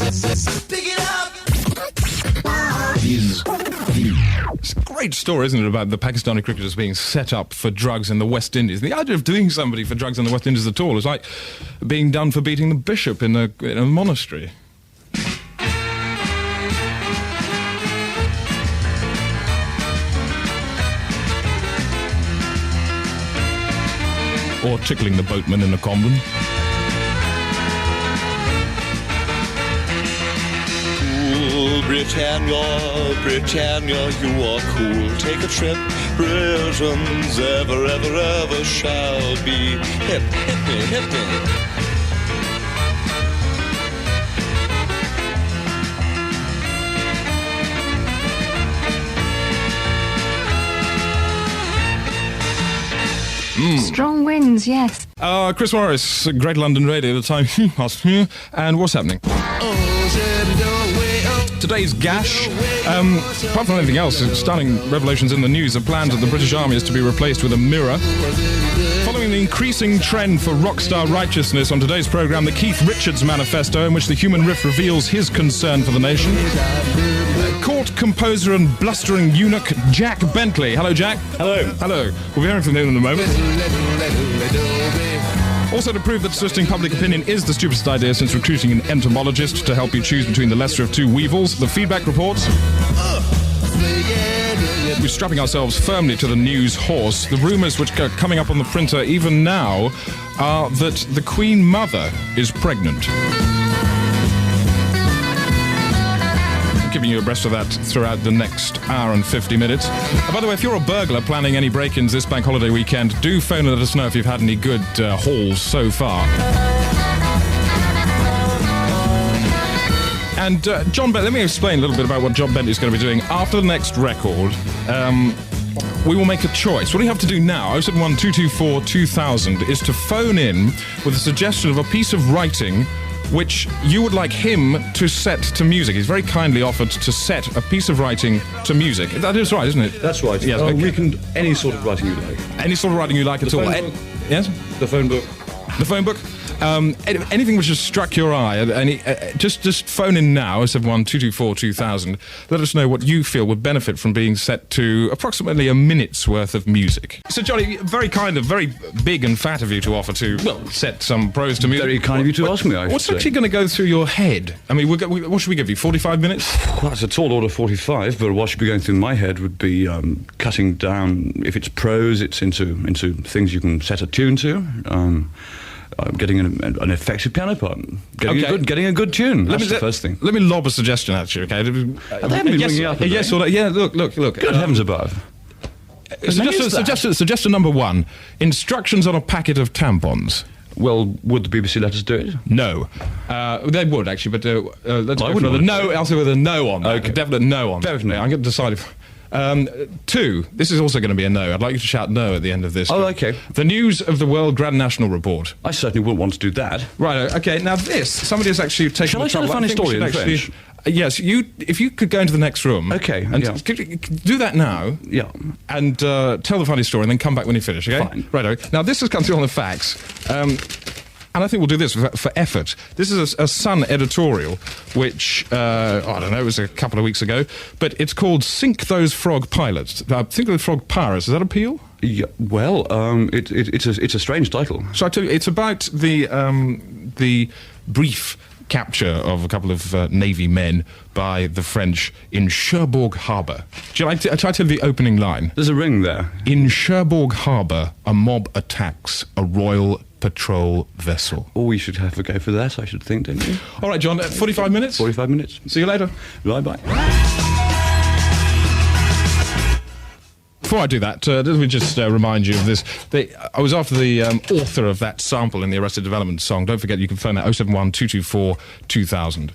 Pick it up. It's a great story, isn't it, about the Pakistani cricketers being set up for drugs in the West Indies. The idea of doing somebody for drugs in the West Indies at all is like being done for beating the bishop in a monastery. Or tickling the boatman in a convent. Cool Britannia, Britannia, you are cool. Take a trip, Britons ever, ever, ever shall be. Hip, hip me, hip me. Strong winds, yes. Chris Morris, Great London Radio, the time, and what's happening? Today's gash, apart from anything else, stunning revelations in the news. The plans of the British Army is to be replaced with a mirror. Following the increasing trend for rockstar righteousness, on today's programme, the Keith Richards Manifesto, in which the human riff reveals his concern for the nation. Court composer and blustering eunuch Jack Bentley. Hello, Jack. Hello. Hello. We'll be hearing from him in a moment. Also, to prove that twisting public opinion is the stupidest idea since recruiting an entomologist to help you choose between the lesser of two weevils, the feedback reports. We're strapping ourselves firmly to the news horse. The rumours which are coming up on the printer even now are that the Queen Mother is pregnant. Giving you abreast of that throughout the next hour and 50 minutes. By the way, if you're a burglar planning any break-ins this bank holiday weekend, do phone and let us know if you've had any good hauls so far. And John Bentley, let me explain a little bit about what John Bentley is going to be doing after the next record. We will make a choice. What you have to do now, 071 224 2000, is to phone in with a suggestion of a piece of writing which you would like him to set to music. He's very kindly offered to set a piece of writing to music. That is right, isn't it? That's right. Yes, We can any sort of writing you like. Any sort of writing you like at all. Yes? The phone book. The phone book? Anything which has struck your eye, just phone in now, 071 224 2000. Let us know what you feel would benefit from being set to approximately a minute's worth of music. So, Johnny, very kind of, very big and fat of you to offer to, set some prose to music. Very kind of you to ask me, I should What's say. actually going to go through your head? I mean, what should we give you, 45 minutes? Well, it's a tall order, 45, but what should be going through my head would be cutting down, if it's prose, it's into things you can set a tune to. Getting an effective piano part, getting a good tune. That's the first thing. Let me lob a suggestion at you, okay? They haven't been ringing up. Yes or no? Yeah, look. Good heavens above. Suggestion number one: instructions on a packet of tampons. Well, would the BBC let us do it? No, they would actually, but let's I go for wouldn't the no. I'll say with a no on that. Okay. A definite no on. Definitely. I'm going to decide if. Two, this is also going to be a no. I'd like you to shout no at the end of this. Oh, okay. The news of the World Grand National Report. I certainly wouldn't want to do that. Right, okay, now this, somebody has actually taken Shall the I tell trouble. a funny story in French? Yes, if you could go into the next room. Okay, and yeah. do that now. Yeah. And tell the funny story and then come back when you finish, okay? Fine. Righto. Now, this has come through on the fax. And I think we'll do this for effort. This is a Sun editorial, which, I don't know, it was a couple of weeks ago, but it's called Sink Those Frog Pilots. Sink Those Frog Pirates. Does that appeal? Yeah, well, it's a strange title. So I tell you, it's about the brief capture of a couple of Navy men by the French in Cherbourg Harbour. Shall I tell you the opening line? There's a ring there. In Cherbourg Harbour, a mob attacks a Royal Patrol vessel. Oh, we should have a go for that, I should think, don't you? All right, John, 45 minutes? 45 minutes. See you later. Bye-bye. Before I do that, let me just remind you of this. I was after the author of that sample in the Arrested Development song. Don't forget, you can phone that 071 224 2000.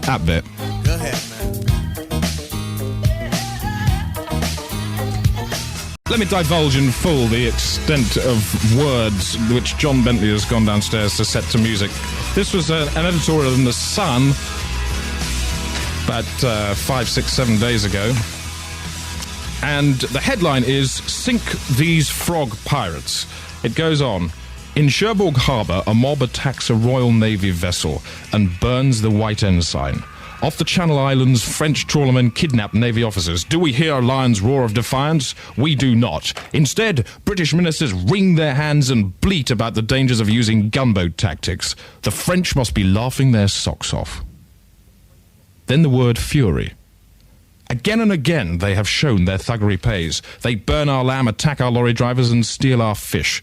That bit. Go ahead, man. Let me divulge in full the extent of words which John Bentley has gone downstairs to set to music. This was an editorial in The Sun about 5, 6, 7 days ago. And the headline is, Sink These Frog Pirates. It goes on. In Cherbourg Harbour, a mob attacks a Royal Navy vessel and burns the white ensign. Off the Channel Islands, French trawlermen kidnap Navy officers. Do we hear a lion's roar of defiance? We do not. Instead, British ministers wring their hands and bleat about the dangers of using gunboat tactics. The French must be laughing their socks off. Then the word fury. Again and again, they have shown their thuggery pays. They burn our lamb, attack our lorry drivers, and steal our fish.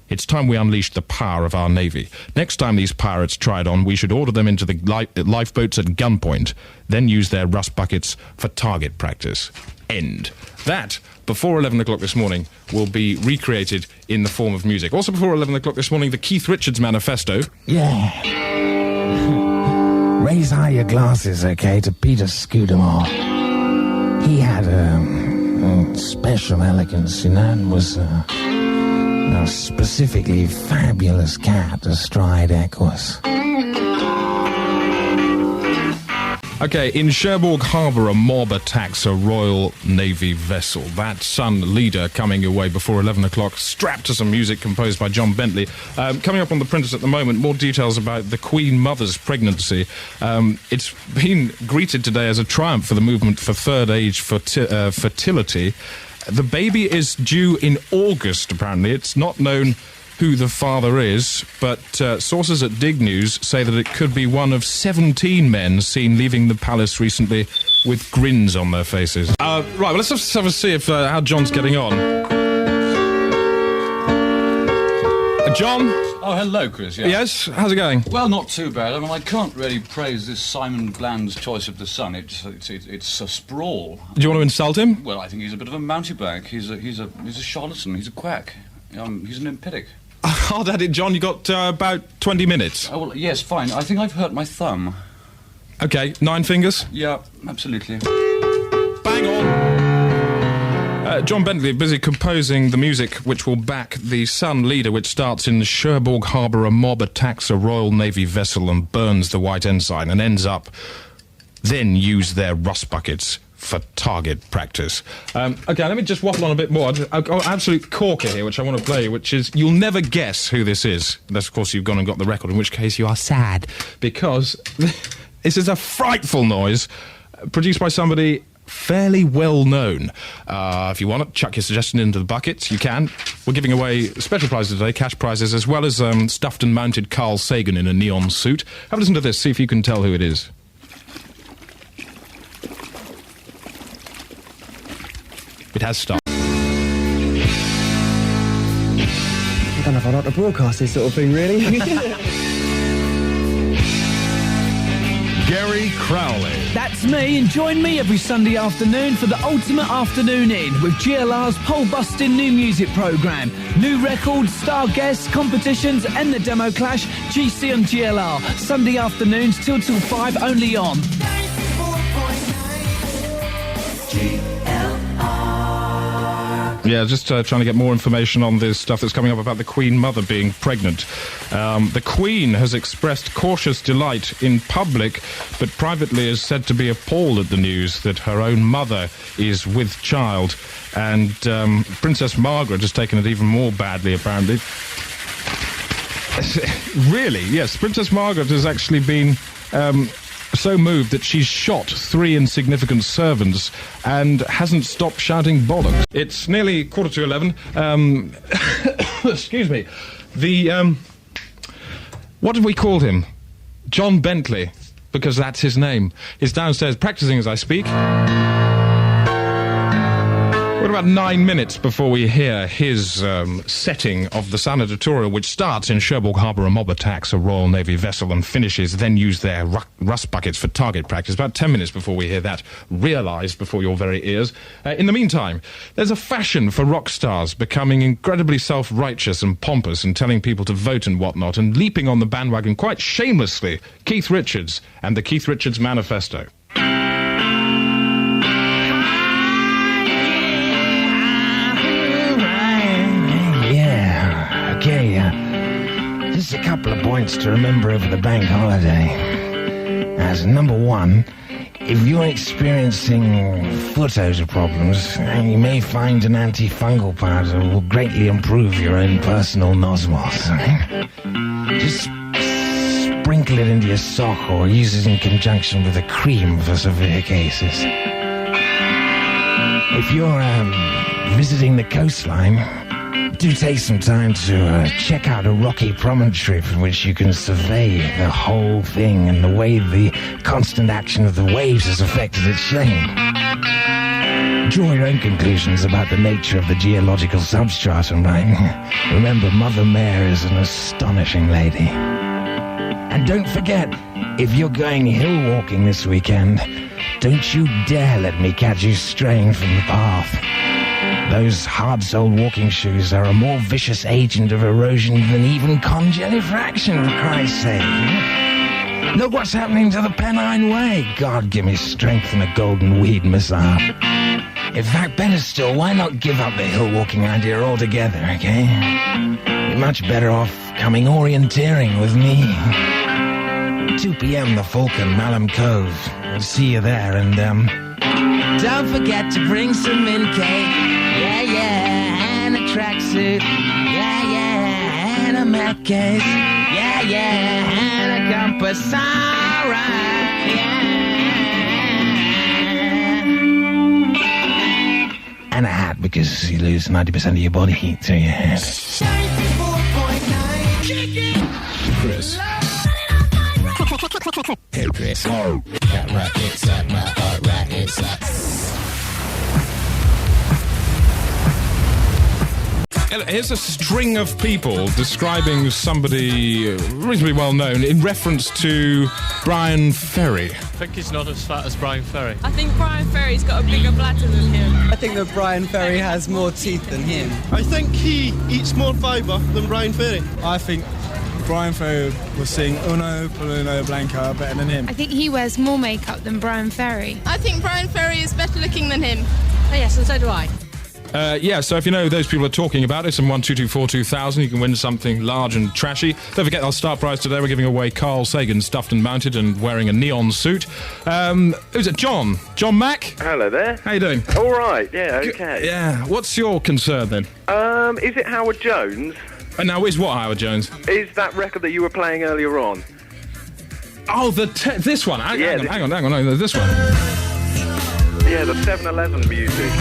It's time we unleashed the power of our Navy. Next time these pirates tried on, we should order them into the lifeboats at gunpoint, then use their rust buckets for target practice. End. That, before 11 o'clock this morning, will be recreated in the form of music. Also before 11 o'clock this morning, the Keith Richards Manifesto. Yeah. Raise high your glasses, okay, to Peter Scudamore. He had a special elegance, you know, and was a specifically fabulous cat astride Equus. Okay, in Cherbourg Harbour, a mob attacks a Royal Navy vessel. That Sun leader coming your way before 11 o'clock, strapped to some music composed by John Bentley. Coming up on the printers at the moment, more details about the Queen Mother's pregnancy. It's been greeted today as a triumph for the movement for third age fertility. The baby is due in August, apparently. It's not known who the father is, but sources at Dig News say that it could be one of 17 men seen leaving the palace recently with grins on their faces. Right, well, let's just have a see if how John's getting on. John? Oh, hello, Chris. Yeah. Yes? How's it going? Well, not too bad. I mean, I can't really praise this Simon Bland's choice of the Sun. It's a sprawl. Do you want to insult him? Well, I think he's a bit of a mountebank. He's a charlatan. He's a quack. He's an empiric. Hard at it, John. You got about 20 minutes. Oh, well, yes, fine. I think I've hurt my thumb. Okay, 9 fingers? Yeah, absolutely. Bang on! John Bentley busy composing the music which will back the Sun leader, which starts in Cherbourg Harbour. A mob attacks a Royal Navy vessel and burns the white ensign, and ends up, then use their rust buckets for target practice. Okay, let me just waffle on a bit more. I've got an absolute corker here, which I want to play, which is, you'll never guess who this is. Unless, of course, you've gone and got the record, in which case you are sad, because this is a frightful noise produced by somebody fairly well known. If you want to chuck your suggestion into the buckets, you can. We're giving away special prizes today, cash prizes, as well as stuffed and mounted Carl Sagan in a neon suit. Have a listen to this, see if you can tell who it is. It has started. I don't know if I'd like to broadcast this sort of thing, really. Gary Crowley. That's me, and join me every Sunday afternoon for the ultimate afternoon in with GLR's pole-busting new music programme. New records, star guests, competitions and the demo clash. GC and GLR. Sunday afternoons 2 till 5 only on. 94.9 Yeah, just trying to get more information on this stuff that's coming up about the Queen Mother being pregnant. The Queen has expressed cautious delight in public, but privately is said to be appalled at the news that her own mother is with child. And Princess Margaret has taken it even more badly, apparently. Really? Yes, Princess Margaret has actually been so moved that she's shot 3 insignificant servants and hasn't stopped shouting bollocks. It's nearly 11:15. Excuse me. What did we call him? John Bentley, because that's his name, is downstairs practicing as I speak. We're about 9 minutes before we hear his setting of the Sun editorial, which starts in Cherbourg Harbour. A mob attacks a Royal Navy vessel and finishes, then use their rust buckets for target practice. About 10 minutes before we hear that realised before your very ears. In the meantime, there's a fashion for rock stars becoming incredibly self-righteous and pompous and telling people to vote and whatnot, and leaping on the bandwagon quite shamelessly. Keith Richards and the Keith Richards Manifesto. Okay, just a couple of points to remember over the bank holiday. As number 1, if you're experiencing foot odor problems, you may find an antifungal powder will greatly improve your own personal nosmos. Just sprinkle it into your sock or use it in conjunction with a cream for severe cases. If you're visiting the coastline, do take some time to check out a rocky promontory from which you can survey the whole thing and the way the constant action of the waves has affected its shape. Draw your own conclusions about the nature of the geological substratum, right? Remember, Mother Mare is an astonishing lady. And don't forget, if you're going hill walking this weekend, don't you dare let me catch you straying from the path. Those hard-soled walking shoes are a more vicious agent of erosion than even congelifraction, for Christ's sake. Look what's happening to the Pennine Way. God, give me strength and a golden weed missile. In fact, better still, why not give up the hill-walking idea altogether, okay? You're much better off coming orienteering with me. 2 p.m. the Falcon, Malham Cove. I'll see you there, and, don't forget to bring some in cake. Yeah, and a tracksuit. Yeah, and a Mac case. Yeah, and a compass. All right, yeah. And a hat, because you lose 90% of your body heat through your head. 94.9 Chris. Hey Chris, got right inside my heart, right inside. Here's a string of people describing somebody reasonably well known in reference to Brian Ferry. I think he's not as fat as Brian Ferry. I think Brian Ferry's got a bigger bladder than him. I think that Brian Ferry has more teeth than him. I think he eats more fibre than Brian Ferry. I think Brian Ferry was sing Uno, Paluno, Blanca better than him. I think he wears more makeup than Brian Ferry. I think Brian Ferry is better looking than him. Oh yes, and so do I. So if you know who those people are talking about, it's in 1224-2000. You can win something large and trashy. Don't forget our start prize today. We're giving away Carl Sagan stuffed and mounted and wearing a neon suit. Who's it? John Mack? Hello there. How you doing? All right. Yeah. Okay. Yeah. What's your concern then? Is it Howard Jones? Now, is what Howard Jones? Is that record that you were playing earlier on? Oh, this one. Hang on. No, this one. Yeah, the 7-Eleven music.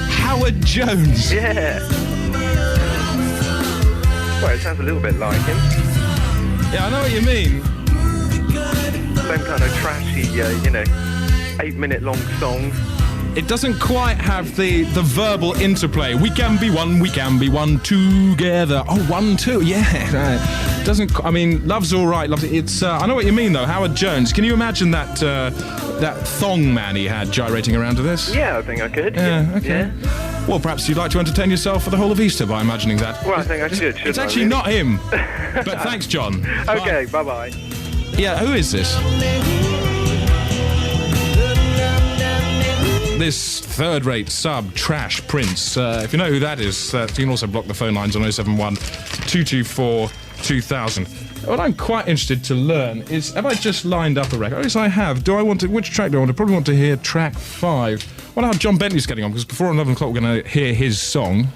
Howard Jones. Yeah. Well, it sounds a little bit like him. Yeah, I know what you mean. Same kind of trashy, 8-minute long song. It doesn't quite have the verbal interplay. We can be one together. Oh, 1, 2, yeah. Doesn't. I mean, love's all right. It's. I know what you mean, though. Howard Jones. Can you imagine that thong man he had gyrating around to this? Yeah, I think I could. Yeah. Okay. Yeah. Well, perhaps you'd like to entertain yourself for the whole of Easter by imagining that. Well, I think I should. It's actually not him. But thanks, John. Okay. Bye. Yeah. Who is this? This third-rate sub-trash Prince. If you know who that is, you can also block the phone lines on 071-224-2000. What I'm quite interested to learn is, have I just lined up a record? Yes, I have. Which track do I want? I probably want to hear track 5. I wonder how John Bentley's getting on, because before 11 o'clock we're going to hear his song.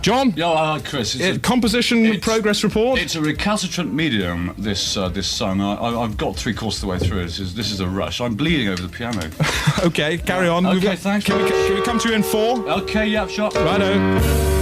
John? Yeah, Chris. Composition progress report? It's a recalcitrant medium, this song. I've got 3/4 of the way through it. This is a rush. I'm bleeding over the piano. Okay, carry on. Okay, thanks. Can we come to you in 4? Okay, yeah, sure. Righto.